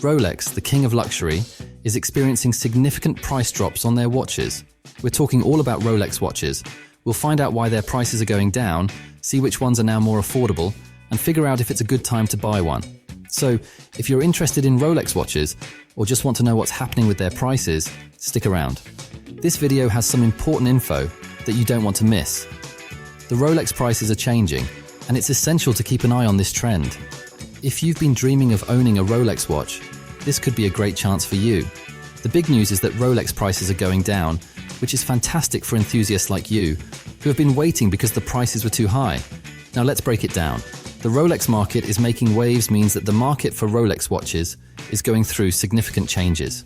Rolex, the king of luxury, is experiencing significant price drops on their watches. We're talking all about Rolex watches. We'll find out why their prices are going down, see which ones are now more affordable, and figure out if it's a good time to buy one. So, if you're interested in Rolex watches, or just want to know what's happening with their prices, stick around. This video has some important info that you don't want to miss. The Rolex prices are changing, and it's essential to keep an eye on this trend. If you've been dreaming of owning a Rolex watch, this could be a great chance for you. The big news is that Rolex prices are going down, which is fantastic for enthusiasts like you, who have been waiting because the prices were too high. Now let's break it down. The Rolex market is making waves means that the market for Rolex watches is going through significant changes.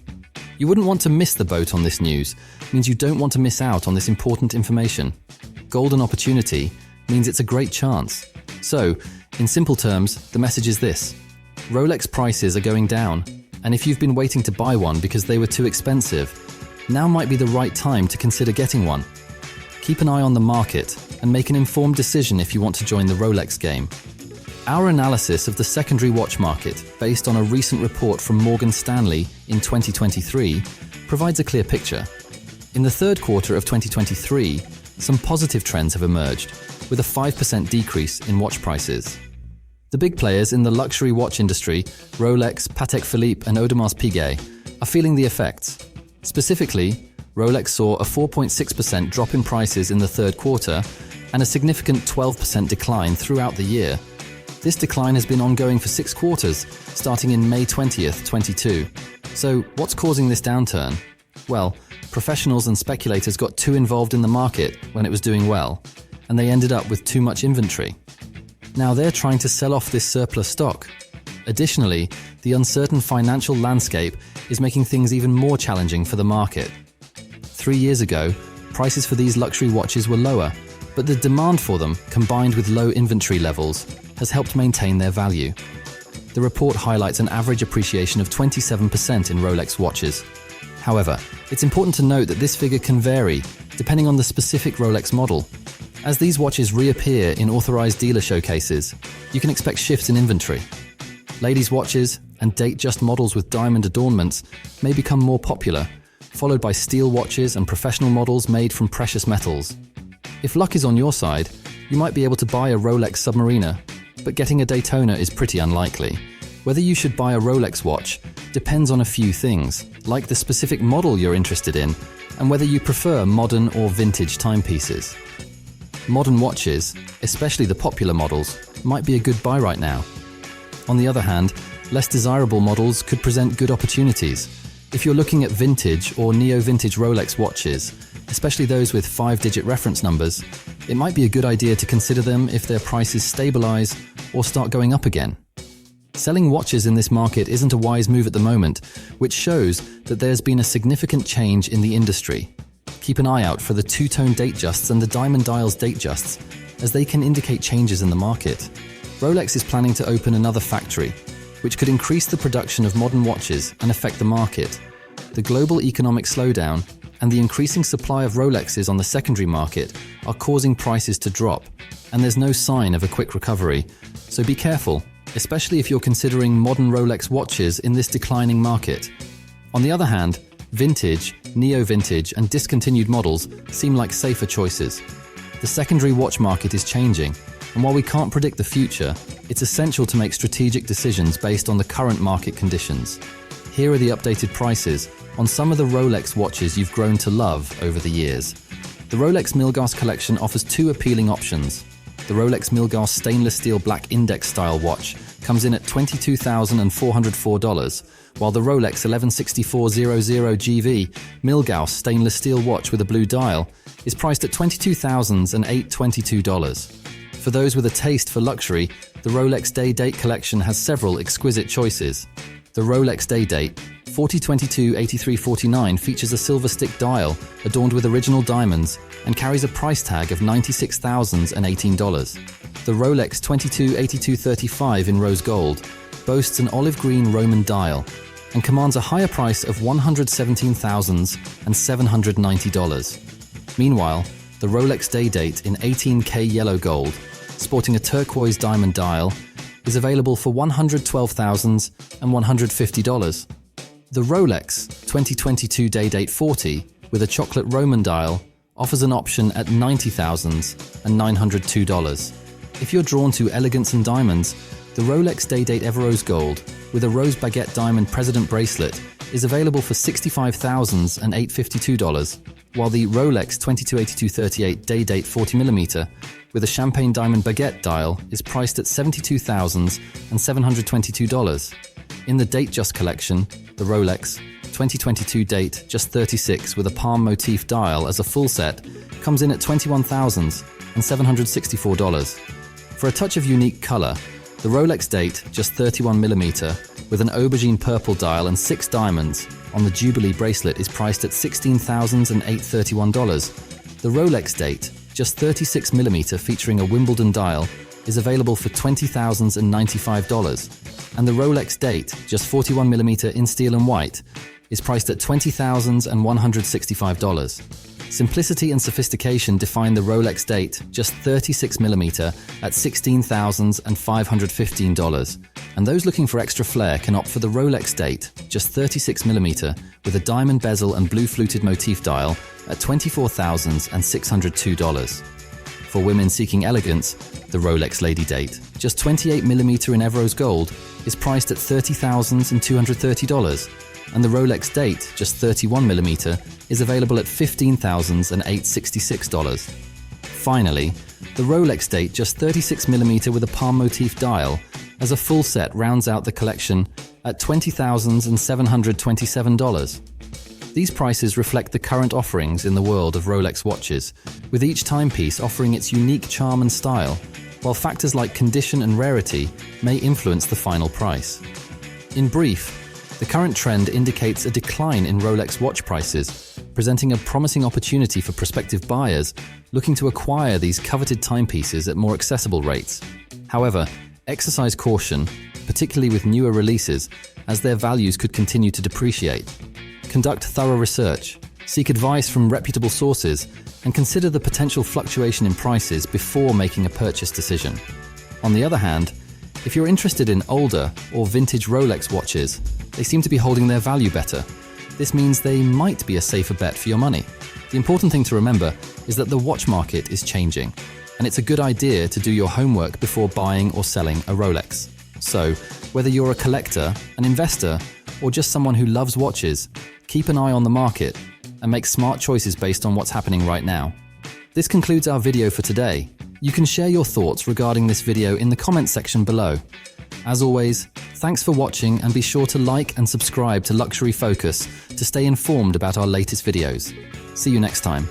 You wouldn't want to miss the boat on this news, means you don't want to miss out on this important information. Golden opportunity means it's a great chance. So, in simple terms, the message is this. Rolex prices are going down, and if you've been waiting to buy one because they were too expensive, now might be the right time to consider getting one. Keep an eye on the market and make an informed decision if you want to join the Rolex game. Our analysis of the secondary watch market, based on a recent report from Morgan Stanley in 2023, provides a clear picture. In the third quarter of 2023, some positive trends have emerged, with a 5% decrease in watch prices. The big players in the luxury watch industry, Rolex, Patek Philippe and Audemars Piguet, are feeling the effects. Specifically, Rolex saw a 4.6% drop in prices in the third quarter and a significant 12% decline throughout the year. This decline has been ongoing for 6 quarters, starting in May 20th, 22. So, what's causing this downturn? Well, professionals and speculators got too involved in the market when it was doing well, and they ended up with too much inventory. Now they're trying to sell off this surplus stock. Additionally, the uncertain financial landscape is making things even more challenging for the market. 3 years ago, prices for these luxury watches were lower, but the demand for them, combined with low inventory levels, has helped maintain their value. The report highlights an average appreciation of 27% in Rolex watches. However, it's important to note that this figure can vary depending on the specific Rolex model. As these watches reappear in authorized dealer showcases, you can expect shifts in inventory. Ladies' watches and Datejust models with diamond adornments may become more popular, followed by steel watches and professional models made from precious metals. If luck is on your side, you might be able to buy a Rolex submariner, but getting a Daytona is pretty unlikely. Whether you should buy a Rolex watch depends on a few things, like the specific model you're interested in and whether you prefer modern or vintage timepieces. Modern watches, especially the popular models, might be a good buy right now. On the other hand, less desirable models could present good opportunities. If you're looking at vintage or neo-vintage Rolex watches, especially those with 5-digit reference numbers, it might be a good idea to consider them if their prices stabilize or start going up again. Selling watches in this market isn't a wise move at the moment, which shows that there's been a significant change in the industry. Keep an eye out for the two-tone Datejusts and the Diamond Dials Datejusts, as they can indicate changes in the market. Rolex is planning to open another factory, which could increase the production of modern watches and affect the market. The global economic slowdown and the increasing supply of Rolexes on the secondary market are causing prices to drop, and there's no sign of a quick recovery. So be careful, especially if you're considering modern Rolex watches in this declining market. On the other hand, vintage, neo-vintage and discontinued models seem like safer choices. The secondary watch market is changing, and while we can't predict the future, it's essential to make strategic decisions based on the current market conditions. Here are the updated prices on some of the Rolex watches you've grown to love over the years. The Rolex Milgauss collection offers 2 appealing options. The Rolex Milgauss stainless steel black index style watch comes in at $22,404, while the Rolex 116400GV Milgauss stainless steel watch with a blue dial is priced at $22,822. For those with a taste for luxury, the Rolex Day-Date collection has several exquisite choices. The Rolex Day-Date 4022-8349 features a silver stick dial adorned with original diamonds and carries a price tag of $96,018. The Rolex 228235 in rose gold boasts an olive green Roman dial and commands a higher price of $117,790. Meanwhile, the Rolex Day-Date in 18K yellow gold, sporting a turquoise diamond dial, is available for $112,000 and $150. The Rolex 2022 Day Date 40 with a chocolate Roman dial offers an option at $90,000 and $902. If you're drawn to elegance and diamonds, the Rolex Day Date Everose Gold with a rose baguette diamond president bracelet is available for $65,000 and $852, while the Rolex 2282-38 Day Date 40mm with a champagne diamond baguette dial is priced at $72,000 and $722. In the Datejust collection, the Rolex 2022 Date Just 36 with a palm motif dial as a full set comes in at $21,000 and $764. For a touch of unique color, the Rolex Date Just 31mm with an aubergine purple dial and 6 diamonds on the Jubilee bracelet is priced at $16,000 and $831. The Rolex Date Just 36mm featuring a Wimbledon dial is available for $20,000 and $95. And the Rolex Date Just 41mm in steel and white is priced at $20,000 and $165. Simplicity and sophistication define the Rolex Date Just 36mm at $16,000 and $515. And those looking for extra flair can opt for the Rolex Date Just 36mm with a diamond bezel and blue fluted motif dial at $24,000 and $602. For women seeking elegance, the Rolex Lady Date Just 28mm in Everose Gold is priced at $30,000 and $230. And the Rolex Date Just 31mm is available at $15,000 and $866. Finally, the Rolex Date Just 36mm with a palm motif dial as a full set rounds out the collection at $20,000 and $727. These prices reflect the current offerings in the world of Rolex watches, with each timepiece offering its unique charm and style, while factors like condition and rarity may influence the final price. In brief, the current trend indicates a decline in Rolex watch prices, presenting a promising opportunity for prospective buyers looking to acquire these coveted timepieces at more accessible rates. However, exercise caution, particularly with newer releases, as their values could continue to depreciate. Conduct thorough research, seek advice from reputable sources, and consider the potential fluctuation in prices before making a purchase decision. On the other hand, if you're interested in older or vintage Rolex watches, they seem to be holding their value better. This means they might be a safer bet for your money. The important thing to remember is that the watch market is changing, and it's a good idea to do your homework before buying or selling a Rolex. So, whether you're a collector, an investor, or just someone who loves watches, keep an eye on the market and make smart choices based on what's happening right now. This concludes our video for today. You can share your thoughts regarding this video in the comments section below. As always, thanks for watching, and be sure to like and subscribe to Luxury Focus to stay informed about our latest videos. See you next time.